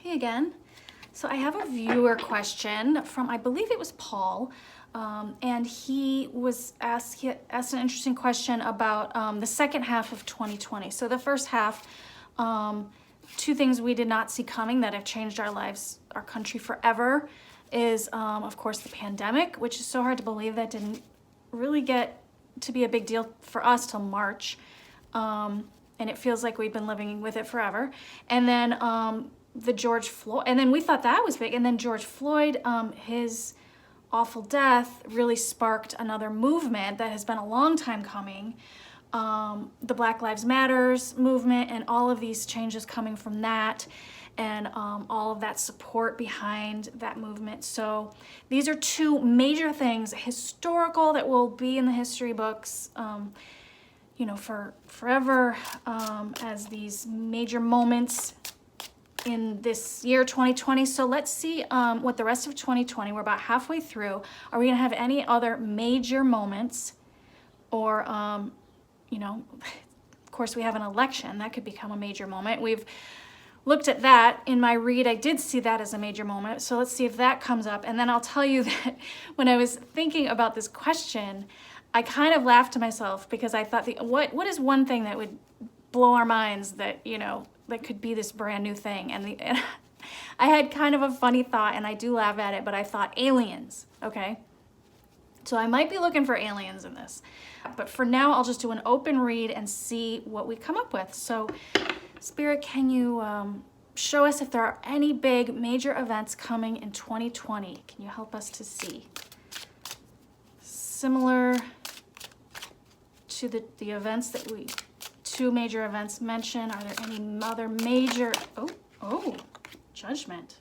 Hey again. So I have a viewer question from, I believe it was Paul, and he asked an interesting question about the second half of 2020. So the first half, two things we did not see coming that have changed our lives, our country forever, is of course the pandemic, which is so hard to believe that didn't really get to be a big deal for us till March. And it feels like we've been living with it forever. And then the George Floyd, and then we thought that was big. And then George Floyd, his awful death really sparked another movement that has been a long time coming. The Black Lives Matters movement and all of these changes coming from that, and all of that support behind that movement. So these are two major things, historical, that will be in the history books, you know, for forever, as these major moments in this year 2020. So let's see what the rest of 2020, we're about halfway through. Are we gonna have any other major moments? Or, you know, of course we have an election, that could become a major moment. We've looked at that in my read. I did see that as a major moment. So let's see if that comes up. And then I'll tell you that when I was thinking about this question, I kind of laughed to myself because I thought, what is one thing that would blow our minds that, you know, that could be this brand new thing? And I had kind of a funny thought, and I do laugh at it, but I thought aliens, okay? So I might be looking for aliens in this. But for now, I'll just do an open read and see what we come up with. So Spirit, can you show us if there are any big major events coming in 2020? Can you help us to see? Similar to the events that two major events mentioned, are there any other major, judgment.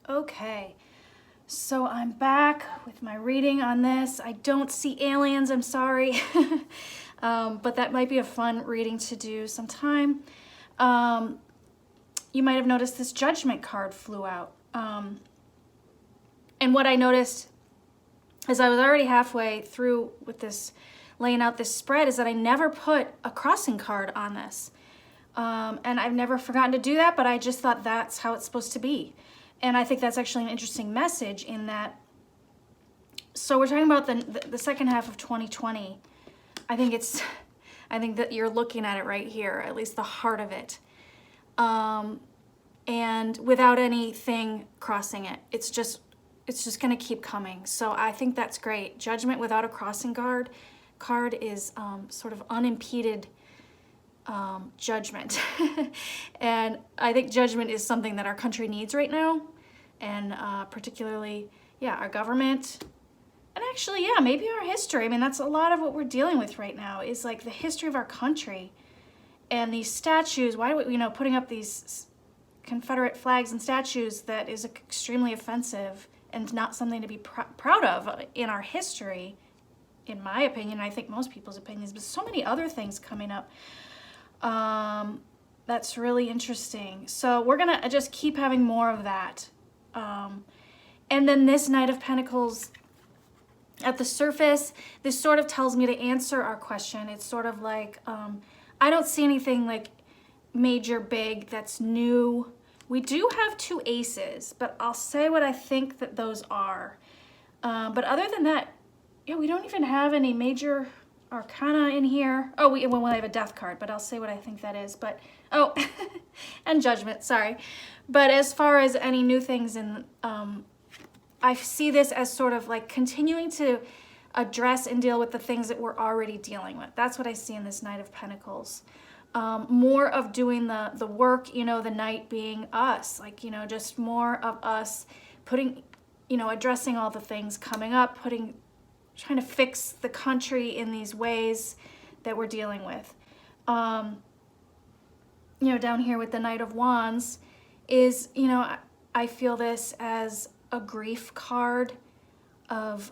Okay, so I'm back with my reading on this. I don't see aliens, I'm sorry, but that might be a fun reading to do sometime. You might have noticed this judgment card flew out. And what I noticed as I was already halfway through with this, laying out this spread, is that I never put a crossing card on this. And I've never forgotten to do that, but I just thought that's how it's supposed to be. And I think that's actually an interesting message in that. So we're talking about the second half of 2020. I think that you're looking at it right here, at least the heart of it. And without anything crossing it, it's just gonna keep coming. So I think that's great. Judgment without a crossing card is sort of unimpeded judgment. And I think judgment is something that our country needs right now, and particularly, yeah, our government, and actually, yeah, maybe our history. I mean, that's a lot of what we're dealing with right now, is like the history of our country and these statues. Why do we, putting up these Confederate flags and statues, that is extremely offensive and not something to be proud of in our history, in my opinion. I think most people's opinions, but so many other things coming up. That's really interesting. So we're gonna just keep having more of that. And then this Knight of Pentacles at the surface, this sort of tells me to answer our question. It's sort of like, I don't see anything like major big that's new. We do have two aces, but I'll say what I think that those are. But other than that, yeah, we don't even have any major Arcana in here. Oh, we have a death card, but I'll say what I think that is. But, oh, and judgment, sorry. But as far as any new things, I see this as sort of like continuing to address and deal with the things that we're already dealing with. That's what I see in this Knight of Pentacles. More of doing the work, the Knight being us, like, just more of us putting, addressing all the things coming up, trying to fix the country in these ways that we're dealing with. Down here with the Knight of Wands is, I feel this as a grief card of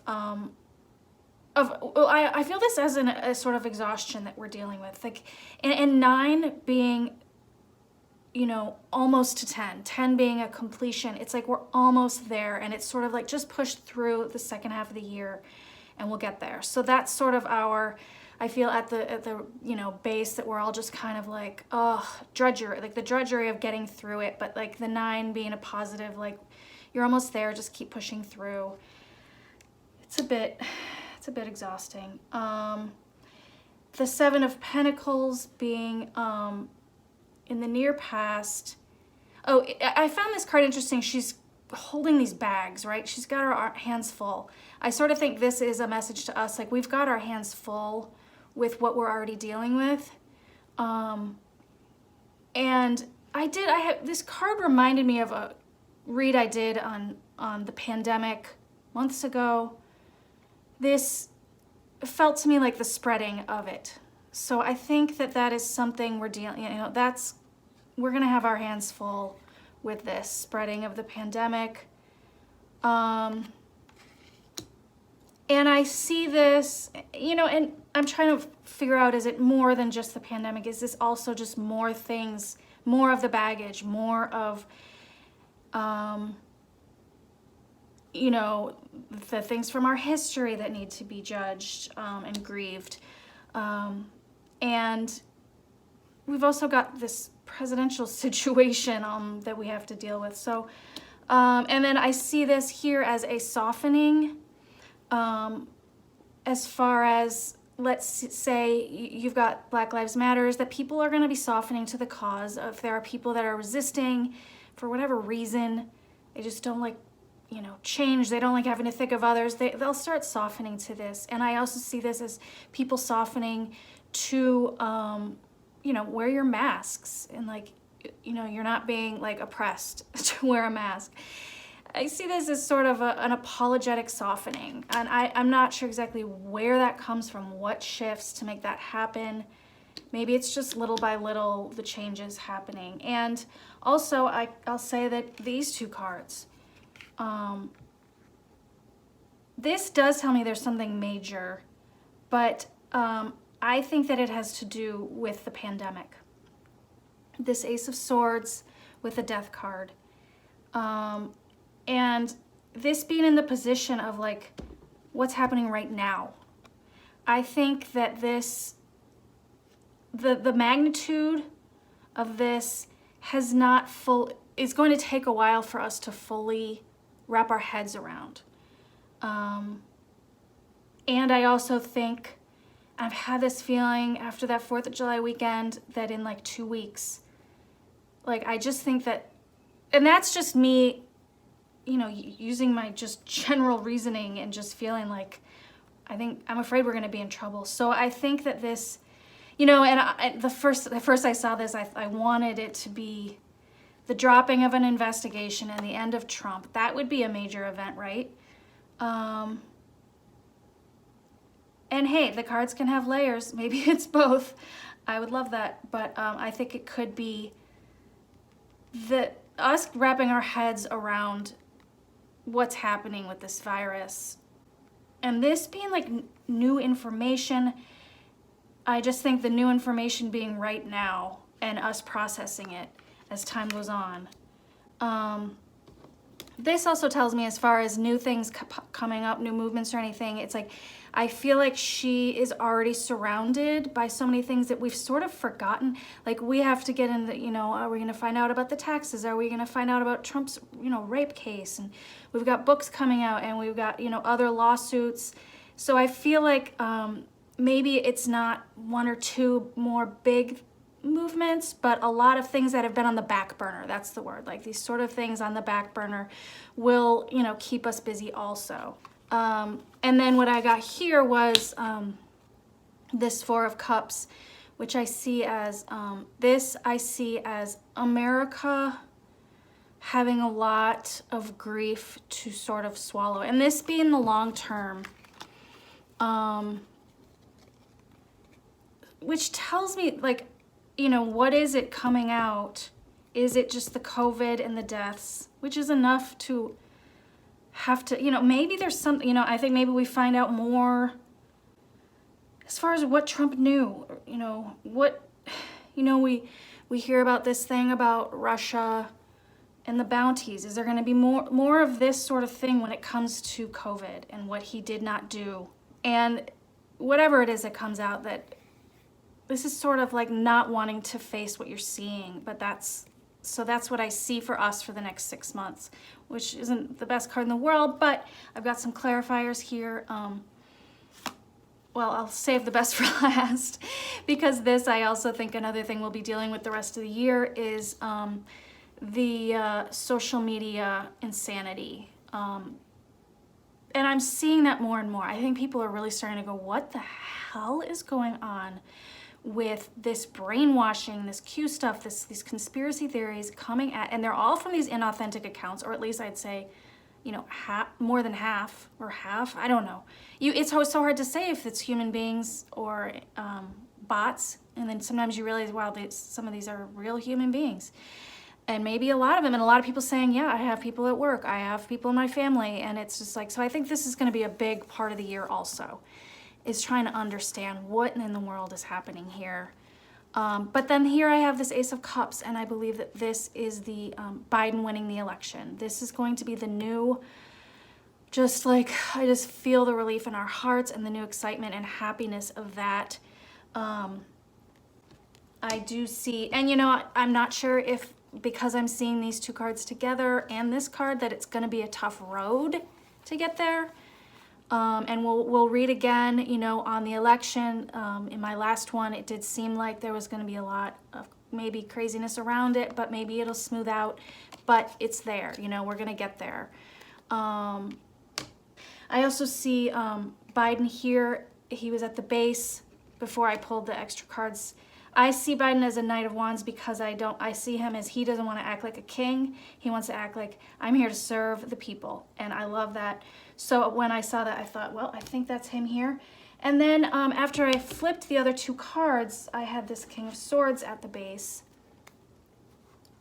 I feel this as a sort of exhaustion that we're dealing with, like, and 9 being, you know, almost to 10 being a completion. It's like we're almost there, and it's sort of like just push through the second half of the year and we'll get there. So that's sort of our, I feel at the you know, base, that we're all just kind of like, oh, drudgery, like the drudgery of getting through it, but like the 9 being a positive, like you're almost there, just keep pushing through. It's a bit exhausting. The 7 of Pentacles being in the near past. Oh, I found this card interesting. She's holding these bags, right? She's got her hands full. I sort of think this is a message to us, like we've got our hands full with what we're already dealing with. And this card reminded me of a read I did on the pandemic months ago. This felt to me like the spreading of it. So I think that is something we're dealing, you know, we're gonna have our hands full with this spreading of the pandemic. And I see this, you know, and I'm trying to figure out, is it more than just the pandemic? Is this also just more things, more of the baggage, more of, you know, the things from our history that need to be judged and grieved. And we've also got this presidential situation that we have to deal with. So, and then I see this here as a softening, as far as, let's say you've got Black Lives Matters, that people are going to be softening to the cause. If there are people that are resisting for whatever reason, they just don't like, you know, change, they don't like having to think of others, they'll start softening to this. And I also see this as people softening to, you know, wear your masks, and like, you know, you're not being like oppressed to wear a mask. I see this as sort of an apologetic softening, and I'm not sure exactly where that comes from, what shifts to make that happen. Maybe it's just little by little the changes happening. And also I'll say that these 2 cards, this does tell me there's something major, but I think that it has to do with the pandemic. This Ace of Swords with the Death card. And this being in the position of like, what's happening right now. I think that this, the magnitude of this is going to take a while for us to fully wrap our heads around. And I also think, I've had this feeling after that 4th of July weekend that in like 2 weeks, like I just think that, and that's just me, you know, using my just general reasoning and just feeling like, I'm afraid we're gonna be in trouble. So I think that this, you know, and the first I saw this, I wanted it to be the dropping of an investigation and the end of Trump. That would be a major event, right? And hey, the cards can have layers. Maybe it's both. I would love that. But I think it could be us wrapping our heads around what's happening with this virus. And this being like new information, I just think the new information being right now and us processing it as time goes on. This also tells me, as far as new things coming up, new movements or anything, it's like, I feel like she is already surrounded by so many things that we've sort of forgotten. Like, we have to get in the, you know, are we going to find out about the taxes? Are we going to find out about Trump's, you know, rape case? And we've got books coming out, and we've got, you know, other lawsuits. So I feel like maybe it's not 1 or 2 more big movements, but a lot of things that have been on the back burner, that's the word, like these sort of things on the back burner will, you know, keep us busy also. And then what I got here was this 4 of Cups, which I see as, I see as America having a lot of grief to sort of swallow. And this being the long term, which tells me, like, you know, what is it coming out? Is it just the COVID and the deaths, which is enough to have to, you know, maybe there's some, you know, I think maybe we find out more as far as what Trump knew, you know, we hear about this thing about Russia and the bounties. Is there going to be more of this sort of thing when it comes to COVID and what he did not do? And whatever it is that comes out, that this is sort of like not wanting to face what you're seeing, but that's what I see for us for the next 6 months, which isn't the best card in the world, but I've got some clarifiers here. Well, I'll save the best for last, because this, I also think another thing we'll be dealing with the rest of the year is the social media insanity. And I'm seeing that more and more. I think people are really starting to go, what the hell is going on with this brainwashing, this Q stuff, these conspiracy theories coming at, and they're all from these inauthentic accounts, or at least I'd say, you know, more than half, or half, I don't know. It's so hard to say if it's human beings or bots, and then sometimes you realize, wow, some of these are real human beings. And maybe a lot of them, and a lot of people saying, yeah, I have people at work, I have people in my family, and it's just like, so I think this is gonna be a big part of the year also, is trying to understand what in the world is happening here. But then here I have this Ace of Cups, and I believe that this is the Biden winning the election. This is going to be the new, just like, I just feel the relief in our hearts and the new excitement and happiness of that. I do see, and you know, I'm not sure if, because I'm seeing these two cards together and this card, that it's gonna be a tough road to get there. And we'll read again, you know, on the election. In my last one, it did seem like there was going to be a lot of maybe craziness around it, but maybe it'll smooth out. But it's there, you know, we're going to get there. I also see Biden here. He was at the base before I pulled the extra cards. I see Biden as a Knight of Wands because I see him as he doesn't want to act like a king. He wants to act like, I'm here to serve the people. And I love that. So when I saw that, I thought, well, I think that's him here. And then after I flipped the other two cards, I had this King of Swords at the base.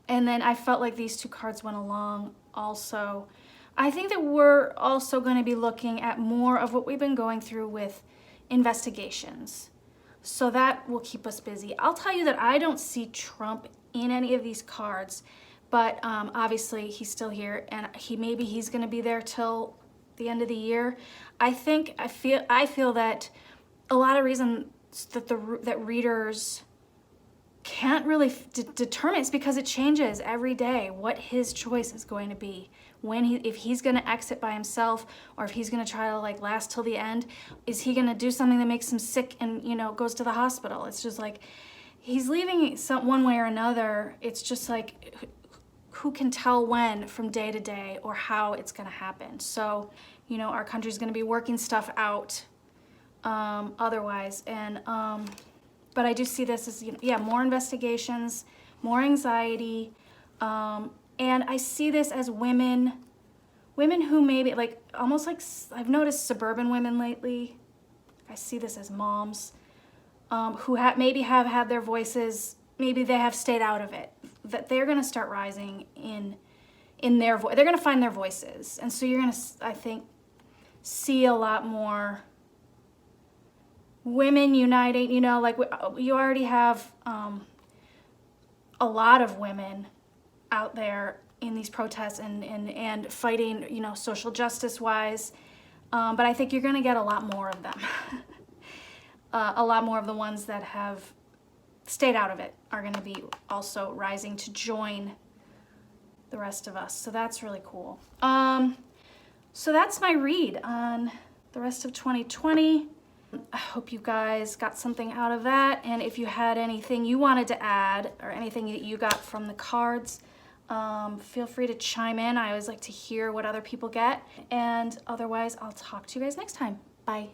And then I felt like these two cards went along also. I think that we're also going to be looking at more of what we've been going through with investigations. So that will keep us busy. I'll tell you that I don't see Trump in any of these cards, but obviously he's still here, and maybe he's going to be there till the end of the year. I feel that a lot of reasons that readers can't really determine is because it changes every day what his choice is going to be. If he's going to exit by himself, or if he's going to try to like last till the end. Is he going to do something that makes him sick and, you know, goes to the hospital? It's just like he's leaving one way or another. It's just like who can tell when from day to day or how it's going to happen. So, you know, our country's going to be working stuff out otherwise. And but I do see this as, yeah, more investigations, more anxiety. And I see this as women who maybe, like, almost like, I've noticed suburban women lately. I see this as moms who maybe have had their voices, maybe they have stayed out of it, that they're going to start rising in their voice. They're going to find their voices. And so you're going to, I think, see a lot more women uniting, you know, like you already have a lot of women out there in these protests and fighting, you know, social justice wise. But I think you're going to get a lot more of them. A lot more of the ones that have stayed out of it are going to be also rising to join the rest of us. So that's really cool. So that's my read on the rest of 2020. I hope you guys got something out of that. And if you had anything you wanted to add or anything that you got from the cards, feel free to chime in. I always like to hear what other people get. And otherwise, I'll talk to you guys next time. Bye.